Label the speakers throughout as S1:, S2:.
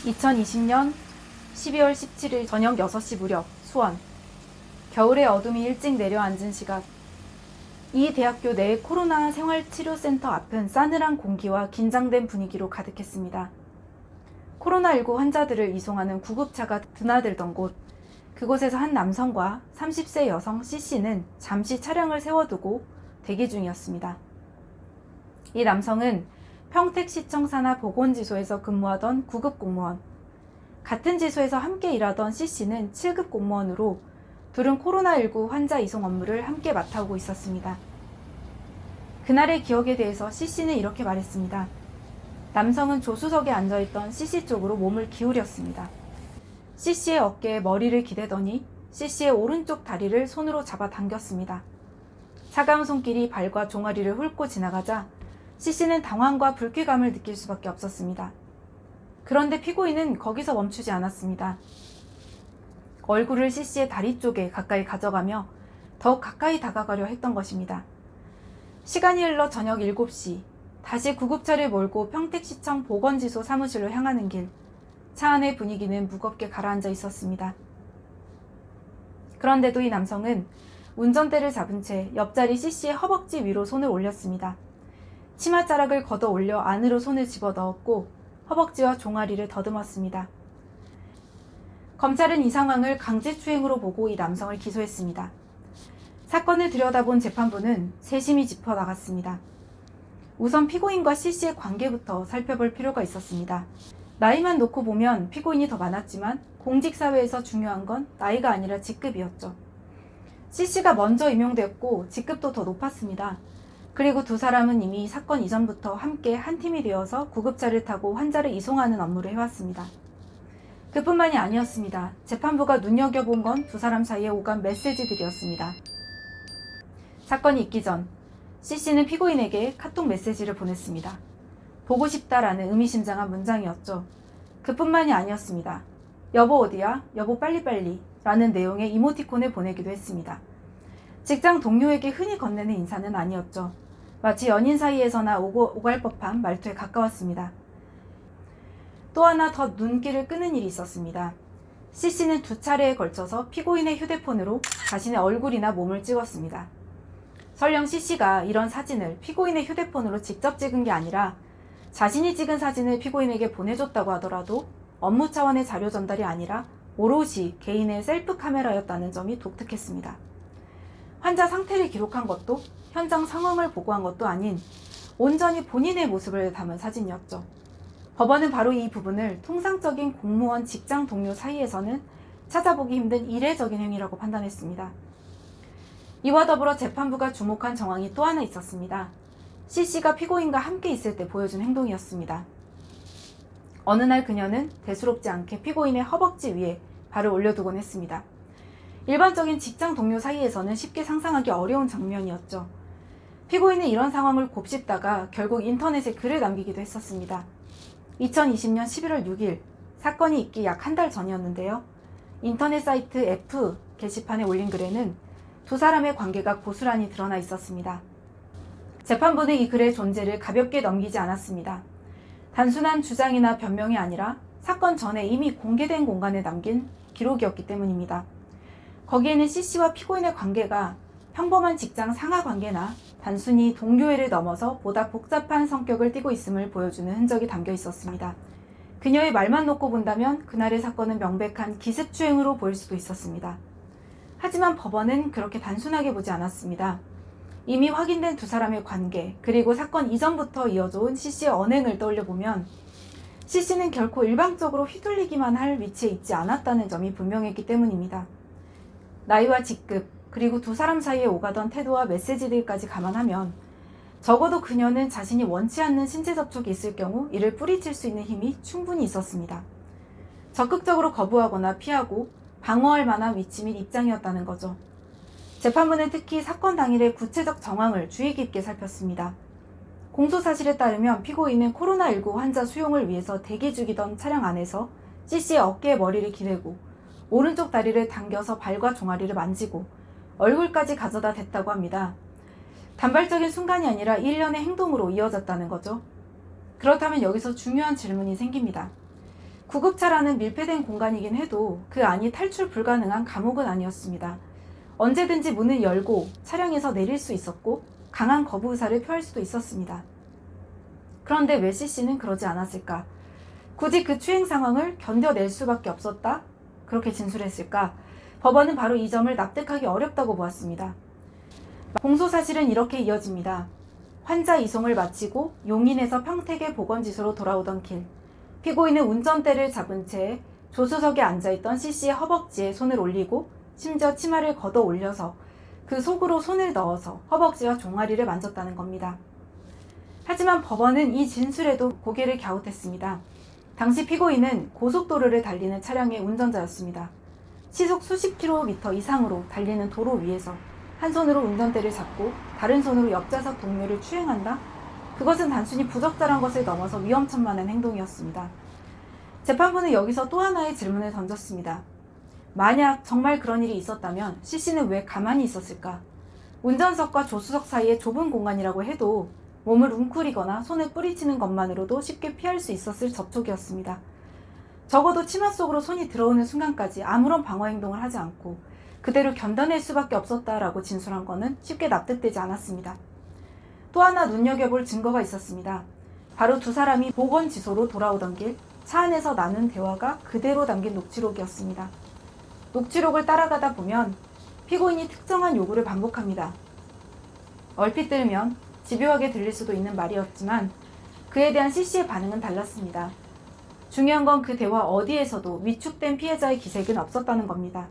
S1: 2020년 12월 17일 저녁 6시 무렵 수원. 겨울의 어둠이 일찍 내려앉은 시각. 이 대학교 내 코로나 생활치료센터 앞은 싸늘한 공기와 긴장된 분위기로 가득했습니다. 코로나19 환자들을 이송하는 구급차가 드나들던 곳. 그곳에서 한 남성과 30세 여성 C씨는 잠시 차량을 세워두고 대기 중이었습니다. 이 남성은 평택시청 산하 보건지소에서 근무하던 9급 공무원, 같은 지소에서 함께 일하던 C씨는 7급 공무원으로 둘은 코로나19 환자 이송 업무를 함께 맡아오고 있었습니다. 그날의 기억에 대해서 C씨는 이렇게 말했습니다. 남성은 조수석에 앉아있던 C씨 쪽으로 몸을 기울였습니다. C씨의 어깨에 머리를 기대더니 C씨의 오른쪽 다리를 손으로 잡아당겼습니다. 차가운 손길이 발과 종아리를 훑고 지나가자 C씨는 당황과 불쾌감을 느낄 수밖에 없었습니다. 그런데 피고인은 거기서 멈추지 않았습니다. 얼굴을 C씨의 다리 쪽에 가까이 가져가며 더욱 가까이 다가가려 했던 것입니다. 시간이 흘러 저녁 7시, 다시 구급차를 몰고 평택시청 보건지소 사무실로 향하는 길, 차 안의 분위기는 무겁게 가라앉아 있었습니다. 그런데도 이 남성은 운전대를 잡은 채 옆자리 C씨의 허벅지 위로 손을 올렸습니다. 치맛자락을 걷어 올려 안으로 손을 집어넣었고 허벅지와 종아리를 더듬었습니다. 검찰은 이 상황을 강제추행으로 보고 이 남성을 기소했습니다. 사건을 들여다본 재판부는 세심히 짚어나갔습니다. 우선 피고인과 C씨의 관계부터 살펴볼 필요가 있었습니다. 나이만 놓고 보면 피고인이 더 많았지만 공직사회에서 중요한 건 나이가 아니라 직급이었죠. C씨가 먼저 임용되었고 직급도 더 높았습니다. 그리고 두 사람은 이미 사건 이전부터 함께 한 팀이 되어서 구급차를 타고 환자를 이송하는 업무를 해왔습니다. 그뿐만이 아니었습니다. 재판부가 눈여겨본 건 두 사람 사이에 오간 메시지들이었습니다. 사건이 있기 전 C씨는 피고인에게 카톡 메시지를 보냈습니다. 보고 싶다라는 의미심장한 문장이었죠. 그뿐만이 아니었습니다. 여보 어디야? 여보 빨리빨리 라는 내용의 이모티콘을 보내기도 했습니다. 직장 동료에게 흔히 건네는 인사는 아니었죠. 마치 연인 사이에서나 오갈 법한 말투에 가까웠습니다. 또 하나 더 눈길을 끄는 일이 있었습니다. C씨는 두 차례에 걸쳐서 피고인의 휴대폰으로 자신의 얼굴이나 몸을 찍었습니다. 설령 C씨가 이런 사진을 피고인의 휴대폰으로 직접 찍은 게 아니라 자신이 찍은 사진을 피고인에게 보내줬다고 하더라도 업무 차원의 자료 전달이 아니라 오롯이 개인의 셀프 카메라였다는 점이 독특했습니다. 환자 상태를 기록한 것도 현장 상황을 보고한 것도 아닌 온전히 본인의 모습을 담은 사진이었죠. 법원은 바로 이 부분을 통상적인 공무원 직장 동료 사이에서는 찾아보기 힘든 이례적인 행위라고 판단했습니다. 이와 더불어 재판부가 주목한 정황이 또 하나 있었습니다. C씨가 피고인과 함께 있을 때 보여준 행동이었습니다. 어느 날 그녀는 대수롭지 않게 피고인의 허벅지 위에 발을 올려두곤 했습니다. 일반적인 직장 동료 사이에서는 쉽게 상상하기 어려운 장면이었죠. 피고인은 이런 상황을 곱씹다가 결국 인터넷에 글을 남기기도 했었습니다. 2020년 11월 6일, 사건이 있기 약 한 달 전이었는데요. 인터넷 사이트 F 게시판에 올린 글에는 두 사람의 관계가 고스란히 드러나 있었습니다. 재판부는 이 글의 존재를 가볍게 넘기지 않았습니다. 단순한 주장이나 변명이 아니라 사건 전에 이미 공개된 공간에 남긴 기록이었기 때문입니다. 거기에는 C씨와 피고인의 관계가 평범한 직장 상하 관계나 단순히 동료애를 넘어서 보다 복잡한 성격을 띠고 있음을 보여주는 흔적이 담겨 있었습니다. 그녀의 말만 놓고 본다면 그날의 사건은 명백한 기습추행으로 보일 수도 있었습니다. 하지만 법원은 그렇게 단순하게 보지 않았습니다. 이미 확인된 두 사람의 관계, 그리고 사건 이전부터 이어져 온 C씨의 언행을 떠올려보면 C씨는 결코 일방적으로 휘둘리기만 할 위치에 있지 않았다는 점이 분명했기 때문입니다. 나이와 직급, 그리고 두 사람 사이에 오가던 태도와 메시지들까지 감안하면 적어도 그녀는 자신이 원치 않는 신체 접촉이 있을 경우 이를 뿌리칠 수 있는 힘이 충분히 있었습니다. 적극적으로 거부하거나 피하고 방어할 만한 위치 및 입장이었다는 거죠. 재판부는 특히 사건 당일의 구체적 정황을 주의 깊게 살폈습니다. 공소사실에 따르면 피고인은 코로나19 환자 수용을 위해서 대기 중이던 차량 안에서 C씨의 어깨에 머리를 기대고 오른쪽 다리를 당겨서 발과 종아리를 만지고 얼굴까지 가져다 댔다고 합니다. 단발적인 순간이 아니라 일련의 행동으로 이어졌다는 거죠. 그렇다면 여기서 중요한 질문이 생깁니다. 구급차라는 밀폐된 공간이긴 해도 그 안이 탈출 불가능한 감옥은 아니었습니다. 언제든지 문을 열고 차량에서 내릴 수 있었고 강한 거부 의사를 표할 수도 있었습니다. 그런데 왜 CC는 그러지 않았을까? 굳이 그 추행 상황을 견뎌낼 수밖에 없었다? 그렇게 진술했을까? 법원은 바로 이 점을 납득하기 어렵다고 보았습니다. 공소 사실은 이렇게 이어집니다. 환자 이송을 마치고 용인에서 평택의 보건지소로 돌아오던 길, 피고인은 운전대를 잡은 채 조수석에 앉아있던 CC의 허벅지에 손을 올리고 심지어 치마를 걷어 올려서 그 속으로 손을 넣어서 허벅지와 종아리를 만졌다는 겁니다. 하지만 법원은 이 진술에도 고개를 갸웃했습니다. 당시 피고인은 고속도로를 달리는 차량의 운전자였습니다. 시속 수십 킬로미터 이상으로 달리는 도로 위에서 한 손으로 운전대를 잡고 다른 손으로 옆좌석 동료를 추행한다? 그것은 단순히 부적절한 것을 넘어서 위험천만한 행동이었습니다. 재판부는 여기서 또 하나의 질문을 던졌습니다. 만약 정말 그런 일이 있었다면 CC는 왜 가만히 있었을까? 운전석과 조수석 사이의 좁은 공간이라고 해도 몸을 웅크리거나 손을 뿌리치는 것만으로도 쉽게 피할 수 있었을 접촉이었습니다. 적어도 치마 속으로 손이 들어오는 순간까지 아무런 방어 행동을 하지 않고 그대로 견뎌낼 수밖에 없었다라고 진술한 것은 쉽게 납득되지 않았습니다. 또 하나 눈여겨볼 증거가 있었습니다. 바로 두 사람이 보건지소로 돌아오던 길 차 안에서 나눈 대화가 그대로 담긴 녹취록이었습니다. 녹취록을 따라가다 보면 피고인이 특정한 요구를 반복합니다. 얼핏 들으면 집요하게 들릴 수도 있는 말이었지만 그에 대한 CC의 반응은 달랐습니다. 중요한 건 그 대화 어디에서도 위축된 피해자의 기색은 없었다는 겁니다.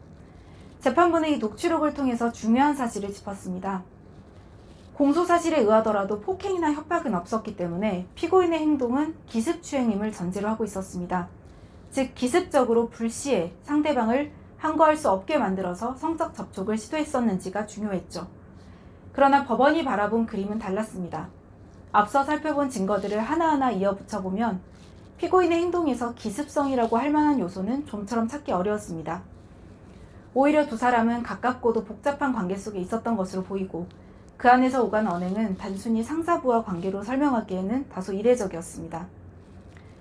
S1: 재판부는 이 녹취록을 통해서 중요한 사실을 짚었습니다. 공소사실에 의하더라도 폭행이나 협박은 없었기 때문에 피고인의 행동은 기습추행임을 전제로 하고 있었습니다. 즉 기습적으로 불시에 상대방을 항거할 수 없게 만들어서 성적 접촉을 시도했었는지가 중요했죠. 그러나 법원이 바라본 그림은 달랐습니다. 앞서 살펴본 증거들을 하나하나 이어붙여보면 피고인의 행동에서 기습성이라고 할 만한 요소는 좀처럼 찾기 어려웠습니다. 오히려 두 사람은 가깝고도 복잡한 관계 속에 있었던 것으로 보이고 그 안에서 오간 언행은 단순히 상사부하 관계로 설명하기에는 다소 이례적이었습니다.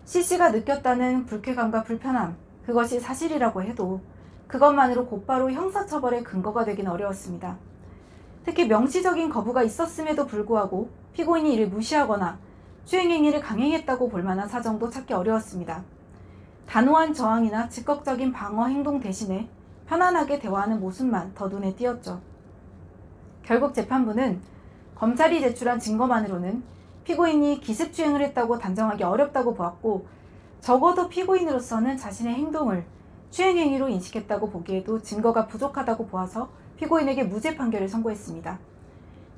S1: CC가 느꼈다는 불쾌감과 불편함, 그것이 사실이라고 해도 그것만으로 곧바로 형사처벌의 근거가 되긴 어려웠습니다. 특히 명시적인 거부가 있었음에도 불구하고 피고인이 이를 무시하거나 추행행위를 강행했다고 볼 만한 사정도 찾기 어려웠습니다. 단호한 저항이나 즉각적인 방어 행동 대신에 편안하게 대화하는 모습만 더 눈에 띄었죠. 결국 재판부는 검찰이 제출한 증거만으로는 피고인이 기습추행을 했다고 단정하기 어렵다고 보았고 적어도 피고인으로서는 자신의 행동을 추행행위로 인식했다고 보기에도 증거가 부족하다고 보아서 피고인에게 무죄 판결을 선고했습니다.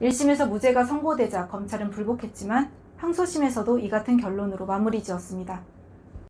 S1: 1심에서 무죄가 선고되자 검찰은 불복했지만 항소심에서도 이 같은 결론으로 마무리 지었습니다.